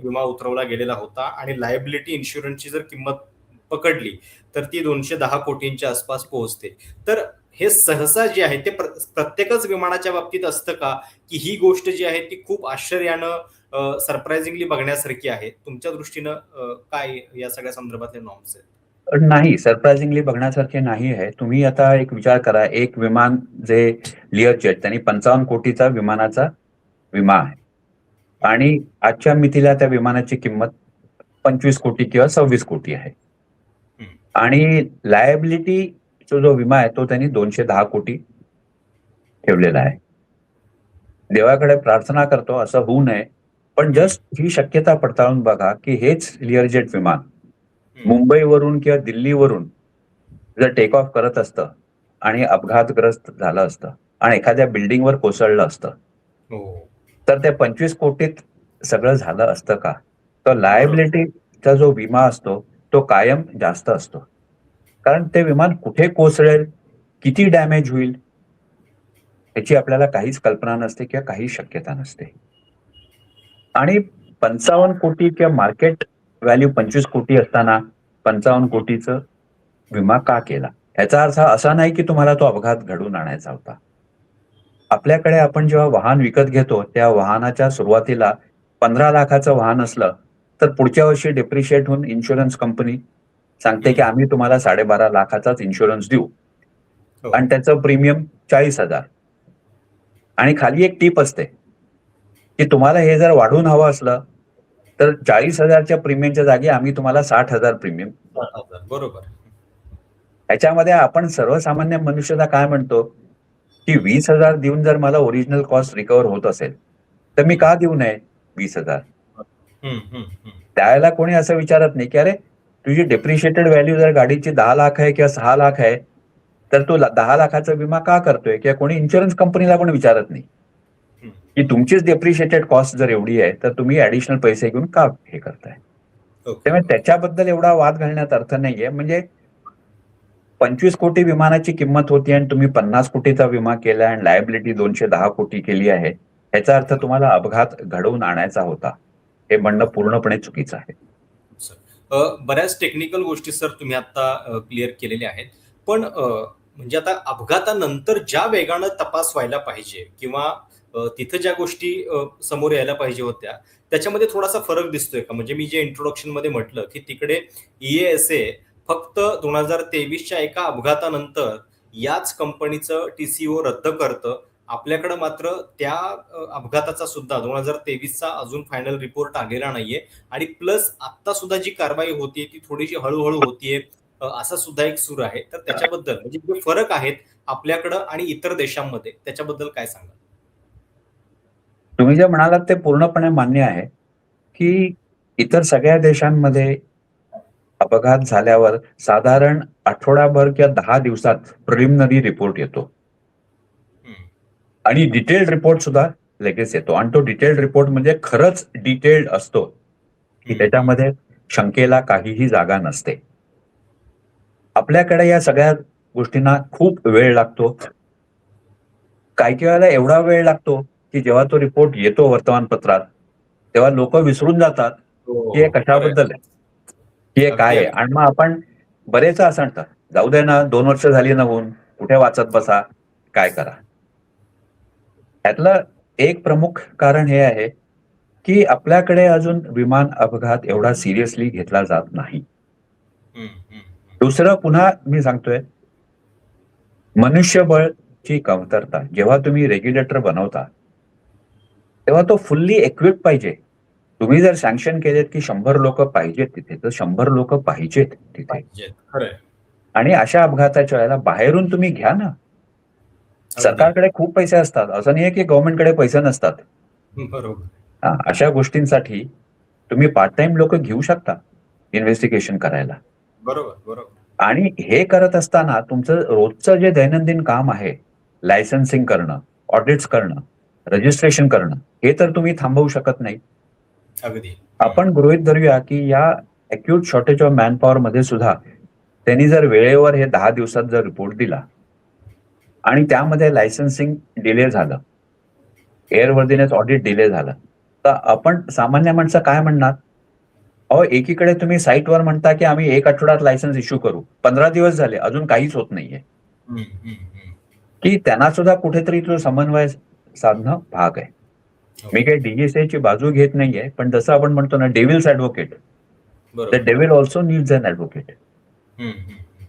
विमा उतरवला गेलेला होता आणि लायबिलिटी इन्शुरन्सची जर किंमत पकडली, तर ती 210 कोटींच्या आसपास पोहोचते. तर हे सहसा जे आहे ते प्रत्येकच विमानाच्या बाबतीत असतं का? की ही गोष्ट जी आहे ती खूप आश्चर्यानं सरप्राइझिंगली बघण्यासारखी आहे. तुमच्या दृष्टीनं काय या सगळ्या संदर्भातले नॉर्म्स आहेत? नाही, सरप्रायझिंगली बघण्यासारखे नाही आहे. तुम्ही आता एक विचार करा, एक विमान जे लिअरजेट त्यांनी 55 कोटीचा विमानाचा विमा आहे. आणि आजच्या मितीला त्या विमानाची किंमत 25 कोटी किंवा 26 कोटी आहे. आणि लायबिलिटीचा जो विमा आहे तो त्यांनी 210 कोटी ठेवलेला आहे. देवाकडे प्रार्थना करतो असं होऊ नये. पण जस्ट ही शक्यता पडताळून बघा, की हेच लिअरजेट विमान मुंबईवरून किंवा दिल्लीवरून जर टेक ऑफ करत असतं आणि अपघातग्रस्त झालं असतं आणि एखाद्या बिल्डिंगवर कोसळलं असतं, हो. तर त्या 25 कोटीत सगळं झालं असतं का? तर लायबिलिटीचा जो विमा असतो, तो कायम जास्त असतो. कारण ते विमान कुठे कोसळेल, किती डॅमेज होईल, याची आपल्याला काहीच कल्पना नसते किंवा काही शक्यता नसते. आणि 55 कोटी किंवा मार्केट व्हॅल्यू 25 कोटी असताना 55 कोटीचं विमा का केला? याचा अर्थ असा नाही की तुम्हाला तो अपघात घडवून आणायचा होता. आपल्याकडे आपण जेव्हा वाहन विकत घेतो, त्या वाहनाच्या सुरुवातीला 15 लाखाचं वाहन असलं, तर पुढच्या वर्षी डेप्रिशिएट होऊन इन्शुरन्स कंपनी सांगते की आम्ही तुम्हाला 12.5 लाखाचाच इन्शुरन्स देऊ. हो. आणि त्याचं प्रीमियम 40,000. आणि खाली एक टीप असते, की तुम्हाला हे जर वाढवून हवं असलं, तर 40,000च्या प्रीमियमच्या जागी आम्ही तुम्हाला 60,000 प्रीमियम. बरोबर. ह्याच्यामध्ये आपण सर्वसामान्य मनुष्याला काय म्हणतो, की 20,000 देऊन जर मला ओरिजिनल कॉस्ट रिकव्हर होत असेल, तर मी का देऊ नये 20,000? त्यावेळेला कोणी असं विचारत नाही, की अरे तुझी डेप्रिशिएटेड व्हॅल्यू जर गाडीची 10 लाख आहे किंवा 6 लाख आहे, तर तू 10 लाखाचा विमा का करतोय? किंवा कोणी इन्शुरन्स कंपनीला पण विचारत नाही, की तुमचीच डेप्रिशिएटेड कॉस्ट जर एवढी आहे, तर तुम्ही ऍडिशनल पैसे घेऊन का हे करताय? त्यामुळे त्याच्याबद्दल एवढा वाद घालण्यात अर्थ नाहीये. म्हणजे 25 कोटी विमानाची किंमत होती आणि तुम्ही 50 कोटीचा विमा केला आणि लायबिलिटी 210 कोटी केली आहे. याचा अर्थ तुम्हाला अपघात घडवून आणायचा होता. हे म्हणणं पूर्णपणे चुकीचं आहे. बऱ्याच टेक्निकल गोष्टी सर तुम्ही आता क्लिअर केलेल्या आहेत. पण म्हणजे आता अपघातानंतर ज्या वेगानं तपास व्हायला पाहिजे किंवा तिथं ज्या गोष्टी समोर यायला पाहिजे होत्या, त्याच्यामध्ये थोडासा फरक दिसतोय का? म्हणजे मी जे इंट्रोडक्शनमध्ये म्हटलं, की तिकडे EASA फक्त 2023च्या एका अपघातानंतर याच कंपनीचं TCO रद्द करतं. आपल्याकडे मात्र त्या अपघाताचा सुद्धा 2023चा अजून फायनल रिपोर्ट आलेला नाहीये आणि प्लस आता सुद्धा जी कारवाई होतीये ती थोडीशी हळूहळू होतीये, असा सुद्धा एक सूर आहे. तर त्याच्याबद्दल म्हणजे जे फरक आहेत आपल्याकडं आणि इतर देशांमध्ये त्याच्याबद्दल काय सांगाल? तुम्ही जे म्हणालात ते पूर्णपणे मान्य आहे, की इतर सगळ्या देशांमध्ये अपघात झाल्यावर साधारण आठवडाभर किंवा 10 दिवसात प्रिलिमिनरी रिपोर्ट येतो हम्म. आणि डिटेल्ड रिपोर्ट सुद्धा लगेच येतो. आणि तो डिटेल्ड रिपोर्ट म्हणजे खरंच डिटेल्ड असतो की त्याच्यामध्ये शंकेला काहीही जागा नसते. आपल्याकडे या सगळ्या गोष्टींना खूप वेळ लागतो. काही काही वेळेला एवढा वेळ लागतो की जेव्हा तो रिपोर्ट येतो वर्तमानपत्रात तेव्हा लोक विसरून जातात की हे हो, खरंय. कशाबद्दल आहे, की हे अगदी काय आहे. अगदी. आणि मग आपण बरेच असं म्हणतात, जाऊ दे ना, 2 वर्ष झाली ना होऊन, कुठे वाचत बसा, काय करा. यातलं एक प्रमुख कारण हे आहे की आपल्याकडे अजून विमान अपघात एवढा सिरियसली घेतला जात नाही. हम्म, हम्म, हम्म. दुसरं पुन्हा मी सांगतोय, मनुष्यबळची कमतरता. जेव्हा तुम्ही रेग्युलेटर बनवता तेव्हा तो फुल्ली इक्विप पाहिजे. तुम्ही जर सँक्शन केलेत की 100 लोक पाहिजेत तिथे, तर 100 लोक पाहिजेत तिथे. पाहिजेत. खरंय. आणि अशा अपघाताच्या वेळेला बाहेरून तुम्ही घ्या ना. अगदी. सरकारकडे खूप पैसे असतात. असं नाहीये की गव्हर्नमेंटकडे पैसे नसतात. बरोबर. अशा गोष्टींसाठी तुम्ही पार्ट टाइम लोक घेऊ शकता इन्व्हेस्टिगेशन करायला. बरोबर, बरोबर. आणि हे करत असताना तुमचं रोजचं जे दैनंदिन काम आहे, लायसन्सिंग करणं, ऑडिट्स करणं, रजिस्ट्रेशन करणं, हे तर तुम्ही थांबवू शकत नाही. अगदी. आपण गृहीत धरूया की या अॅक्यूट शॉर्टेज ऑफ मॅनपॉवर मध्ये सुद्धा त्यांनी जर वेळेवर हे 10 दिवसात जर रिपोर्ट दिला आणि त्यामध्ये लायसन्सिंग डिले झालं, एअरवर्दीनेस ऑडिट डिले झालं, तर आपण सामान्य माणसं काय म्हणणार? अहो, एकीकडे तुम्ही साईटवर म्हणता की आम्ही 1 आठवड्यात लायसन्स इश्यू करू, 15 दिवस झाले अजून काहीच होत नाहीये. हम्म, हम्म, हम्म. की त्यांना सुद्धा कुठेतरी तो समन्वय साधणं भाग आहे. मी काही डीजीसीएची बाजू घेत नाहीये, पण जसं आपण म्हणतो ना, डेव्हिल्स ऍडव्होकेट, द बरोबर. डेव्हिल ऑल्सो नीड्स अन ऍडव्होकेट. हम्म, हम्म, हम्म.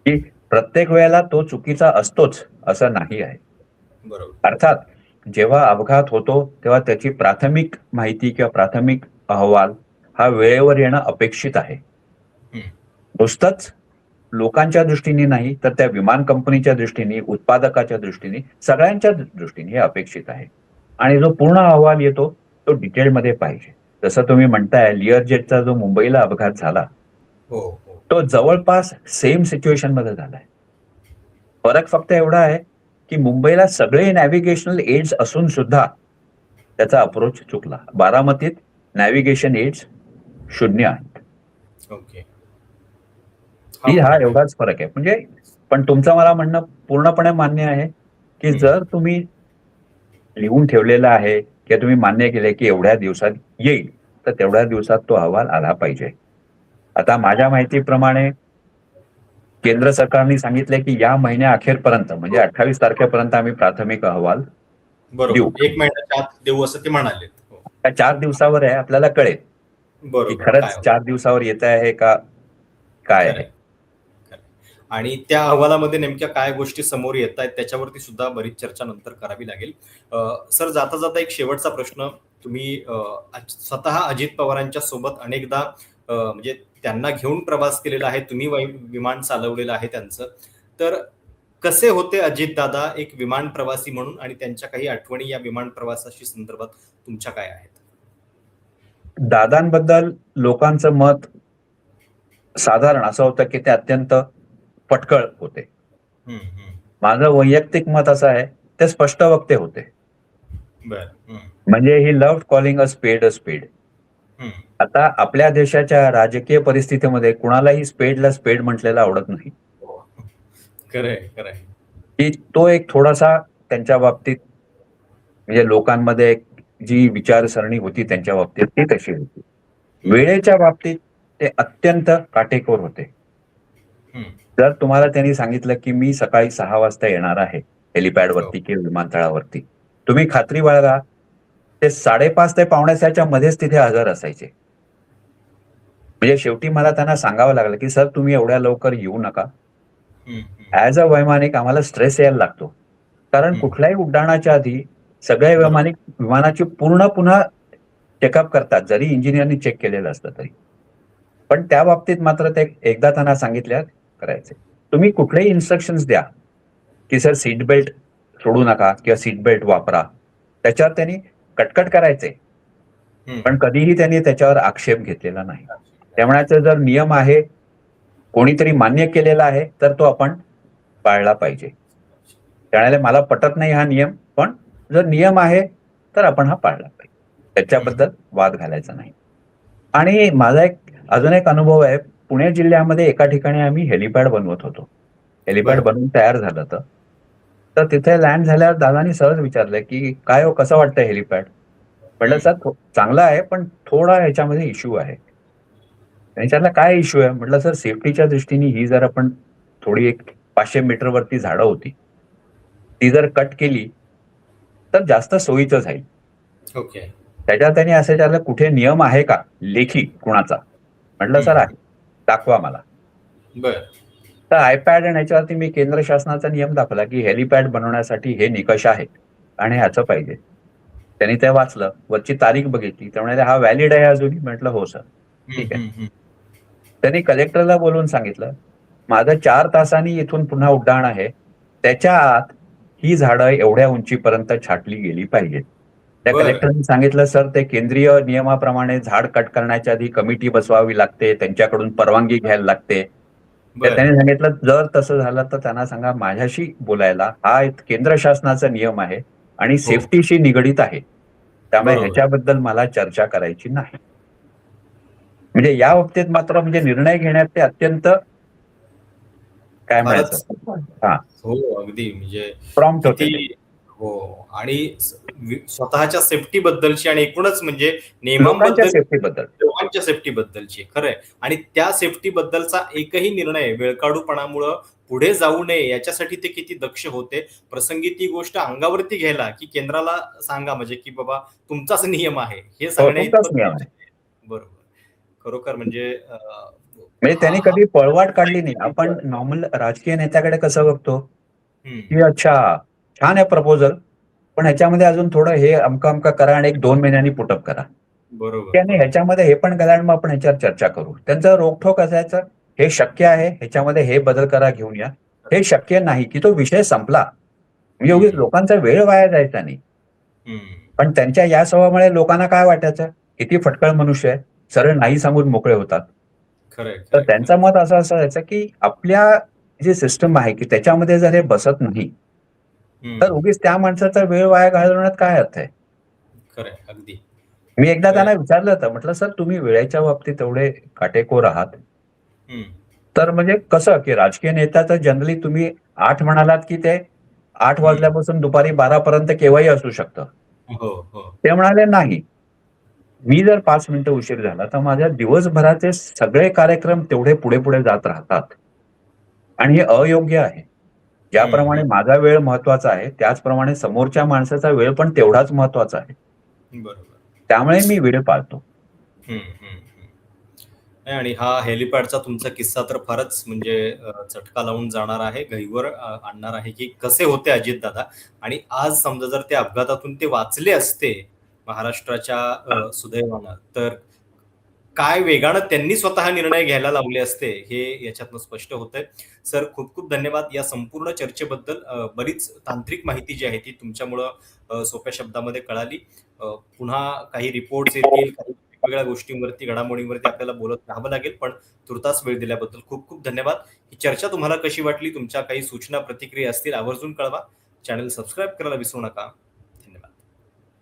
की प्रत्येक वेळेला तो चुकीचा असतोच असं नाही आहे. बरोबर. अर्थात जेव्हा अपघात होतो तेव्हा त्याची प्राथमिक माहिती किंवा प्राथमिक अहवाल हा वेळेवर येणं अपेक्षित आहे. हम्म. नुसतंच लोकांच्या दृष्टीने नाही, तर त्या विमान कंपनीच्या दृष्टीने, उत्पादकाच्या दृष्टीने, सगळ्यांच्या दृष्टीने हे अपेक्षित आहे. आणि जो पूर्ण अहवाल येतो तो डिटेलमध्ये पाहिजे. जसं तुम्ही म्हणताय, लिअरजेटचा जो मुंबईला अपघात झाला, हो, हो. तो जवळपास सेम सिच्युएशन मध्ये झालाय. फरक फक्त एवढा आहे की मुंबईला सगळे नॅव्हिगेशनल एड्स असून सुद्धा त्याचा अप्रोच चुकला. बारामतीत नॅव्हिगेशन एड्स 0 आहेत. ओके. हा एवढाच फरक आहे. म्हणजे पण तुमचं मला म्हणणं पूर्णपणे मान्य आहे की जर तुम्ही लिहून ठेवलेलं आहे किंवा तुम्ही मान्य केले की एवढ्या दिवसात येईल, तर तेवढ्या दिवसात तो अहवाल आला पाहिजे. आता माझ्या माहितीप्रमाणे केंद्र सरकारने सांगितलंय की या महिन्या अखेरपर्यंत म्हणजे 28 तारखेपर्यंत आम्ही प्राथमिक अहवाल बरोबर. देऊ. 1 महिन्याच्या आत देऊ असं ते म्हणाले. त्या 4 दिवसावर आहे, आपल्याला कळेल की बरोबर. खरंच 4 दिवसावर येत आहे का काय आहे. आणि त्या अहवालामध्ये नेमक्या काय गोष्टी समोर येत आहेत त्याच्यावरती सुद्धा बरीच चर्चा नंतर करावी लागेल. सर, जाता जाता एक शेवटचा प्रश्न. तुम्ही स्वतः अजित पवारांच्या सोबत अनेकदा म्हणजे त्यांना घेऊन प्रवास केलेला आहे, तुम्ही विमान चालवलेलं आहे त्यांचं. तर कसे होते अजित दादा एक विमान प्रवासी म्हणून, आणि त्यांच्या काही आठवणी या विमान प्रवासाशी संदर्भात तुमच्या काय आहेत? दादांबद्दल लोकांचं मत साधारण असं होतं की ते अत्यंत पटकळ होते. माझं वैयक्तिक मत असं आहे, ते स्पष्ट वक्ते होते. म्हणजे ही लव्ह कॉलिंग अ स्पेड अ स्पेड. आता आपल्या देशाच्या राजकीय परिस्थितीमध्ये कुणालाही स्पेडला स्पेड म्हटलेलं आवडत नाही. खरंय, खरंय. की तो एक थोडासा त्यांच्या बाबतीत म्हणजे लोकांमध्ये जी विचारसरणी होती त्यांच्या बाबतीत ती तशी होती. वेळेच्या बाबतीत ते अत्यंत काटेकोर होते. जर तुम्हाला त्यांनी सांगितलं की मी सकाळी 6 वाजता येणार आहे हेलिपॅड वरती किंवा विमानतळावरती, तुम्ही खात्री बाळगा ते 5:30 ते 5:45च्या मध्येच तिथे हजर असायचे. म्हणजे शेवटी मला त्यांना सांगावं लागलं की सर तुम्ही एवढ्या लवकर येऊ नका. ऍज अ वैमानिक आम्हाला स्ट्रेस यायला लागतो, कारण कुठल्याही उड्डाणाच्या आधी सगळे वैमानिक विमानाची पुन्हा चेकअप करतात, जरी इंजिनियरनी चेक केलेलं असतं तरी. पण त्या बाबतीत मात्र ते एकदा त्यांना सांगितल्या करायचे. तुम्ही कुठलेही इन्स्ट्रक्शन्स द्या की सर सीट बेल्ट सोडू नका किंवा सीट बेल्ट वापरा, त्याच्यावर त्यांनी कटकट करायचे, पण कधीही त्यांनी त्याच्यावर आक्षेप घेतलेला नाही. त्यामुळे जर नियम आहे, कोणीतरी मान्य केलेला आहे, तर तो आपण पाळला पाहिजे. त्यामुळे मला पटत नाही हा नियम, पण जर नियम आहे, तर आपण हा पाळला पाहिजे. त्याच्याबद्दल वाद घालायचा नाही. आणि माझा अजून एक अनुभव आहे. पुणे जिल्ह्यामध्ये एका ठिकाणी आम्ही हेलिपॅड बनवत होतो. हेलिपॅड बरं. बनवून तयार झालं होतं. तर तिथे लँड झाल्यावर दादांनी सहज विचारलं, की "काय हो, कसं वाटतं हेलिपॅड?" म्हटलं, "सर, चांगलं आहे, पण थोडा ह्याच्यामध्ये इश्यू आहे." त्यांनी विचारलं, "काय इश्यू आहे?" म्हटलं, "सर, सेफ्टीच्या दृष्टीने ही जर आपण थोडी एक 500 मीटरवरती झाडं होती. ती जर कट केली, तर जास्त सोयीचं जाईल." ओके. त्याच्यात त्यांनी असं विचारलं, "कुठे नियम आहे का लेखी कुणाचा?" म्हटलं, "सर आहे." "दाखवा मला." बरं. तर आयपॅड आणि ह्याच्यावरती मी केंद्र शासनाचा नियम दाखवला, की हेलिपॅड बनवण्यासाठी हे निकष आहेत आणि ह्याचं पाहिजे. त्यांनी ते वाचलं, वरची तारीख बघितली. ते म्हणाले, "हा व्हॅलिड आहे अजूनही?" म्हटलं, "हो सर." "ठीक आहे." त्यांनी कलेक्टरला बोलवून सांगितलं, "माझं 4 तासांनी इथून पुन्हा उड्डाण आहे. त्याच्या आत ही झाडं एवढ्या उंचीपर्यंत छाटली गेली पाहिजेत." त्या बरं. कलेक्टरनी सांगितलं, "सर, ते केंद्रीय नियमाप्रमाणे झाड कट करण्याच्या आधी कमिटी बसवावी लागते. त्यांच्याकडून परवानगी घ्यायला लागते." तर बरं. त्याने सांगितलं, "जर तसं झालं तर त्यांना सांगा माझ्याशी बोलायला. हा एक केंद्र शासनाचा नियम आहे आणि हो. सेफ्टीशी निगडीत आहे. त्यामुळे बरोबर. ह्याच्याबद्दल मला चर्चा करायची नाही." म्हणजे या बाबतीत मात्र म्हणजे निर्णय घेण्यात ते अत्यंत काय म्हणायचं? फारच हां, हो, अगदी म्हणजे प्रॉम्प्ट होते ते. किती हो आणि स्वतःच्या सेफ्टी बद्दलची आणि एकूणच म्हणजे लोकांच्या नियमांबद्दल सेफ्टीबद्दल. लोकांच्या सेफ्टी बद्दलची खरंय आणि त्या सेफ्टी बद्दलचा एकही निर्णय वेळकाढूपणामुळं पुढे जाऊ नये याच्यासाठी ते किती दक्ष होते. प्रसंगी ती गोष्ट अंगावरती घ्यायला, की केंद्राला सांगा म्हणजे की बाबा तुमचाच नियम आहे, हे हो, सांगण्या तुमचाच इतपत नियम आहे. पोहोचले. बरोबर. खरोखर म्हणजे म्हणजे हा त्यांनी हा कधी पळवाट काढली नाही. आपण नॉर्मल राजकीय नेत्याकडे कसं बघतो, हं. की अच्छा, छान आहे प्रपोजल, पण ह्याच्यामध्ये अजून थोडं हे अमकं-अमकं करा आणि 1-2 महिन्यांनी पुटअप करा. बरोबर, की नाही बरोबर. ह्याच्यामध्ये हे पण करा आणि मग आपण ह्याच्यावर चर्चा करू. त्यांचं रोखठोक असायचं, हे शक्य आहे, ह्याच्यामध्ये हे बदल करा घेऊन या. हे शक्य नाही, की तो विषय संपला. म्हणजे उगीच हं, लोकांचा वेळ वाया जायचा नाही. हं. पण त्यांच्या या स्वभावामुळे लोकांना काय वाटायचं, किती फटकळ मनुष्य आहे, सरळ नाही सांगून मोकळे होतात. खरंय, तर खरंय, खरंय. त्यांचं मत असं असायचं, की आपल्या जी सिस्टम आहे, की त्याच्यामध्ये जर हे बसत नाही, तर हं. उगीच त्या माणसाचा वेळ वाया घालवण्यात काय अर्थ आहे? खरंय, अगदी. मी एकदा खरंय. त्यांना विचारलं होतं, म्हटलं, "सर, तुम्ही वेळेच्या बाबतीत एवढे काटेकोर आहात, हं. तर म्हणजे कसं, की राजकीय नेता तर जनरली तुम्ही 8 म्हणालात, की ते 8 हं. वाजल्यापासून दुपारी 12 पर्यंत केव्हाही असू शकतं." हो, हो. ते म्हणाले, "नाही. मी जर 5 मिनिटं उशीर झाला, तर माझ्या दिवसभराचे सगळे कार्यक्रम तेवढे पुढे-पुढे जात राहतात आणि हे अयोग्य आहे. हं, ज्याप्रमाणे हं. माझा वेळ महत्त्वाचा आहे, त्याचप्रमाणे समोरच्या माणसाचा वेळ पण तेवढाच महत्त्वाचा आहे. बरोबर. त्यामुळे मी वेळ पाळतो." हं, हं, हं. नाही आणि हा हेलिपॅडचा तुमचा किस्सा तर फारच म्हणजे चटका लावून जाणार आहे, गहिवर आणणार आहे, की कसे होते अजितदादा आणि आज समजा जर त्या अपघातातून ते वाचले असते महाराष्ट्राच्या सुदैवानं, तर काय वेगानं त्यांनी स्वतः निर्णय घ्यायला लावले असते, हे याच्यातनं स्पष्ट होतंय. सर खूप-खूप धन्यवाद या संपूर्ण चर्चेबद्दल. बरीच तांत्रिक माहिती जी आहे ती तुमच्यामुळं सोप्या शब्दामध्ये कळाली. पुन्हा काही रिपोर्ट्स येतील, काही वेगवेगळ्या गोष्टींवरती, घडामोडींवरती आपल्याला बोलत राहावं लागेल, पण तुर्तास वेळ दिल्याबद्दल खूप-खूप धन्यवाद. ही चर्चा तुम्हाला कशी वाटली? तुमच्या काही सूचना, प्रतिक्रिया असतील आवर्जून कळवा. चॅनल सबस्क्राईब करायला विसरू नका.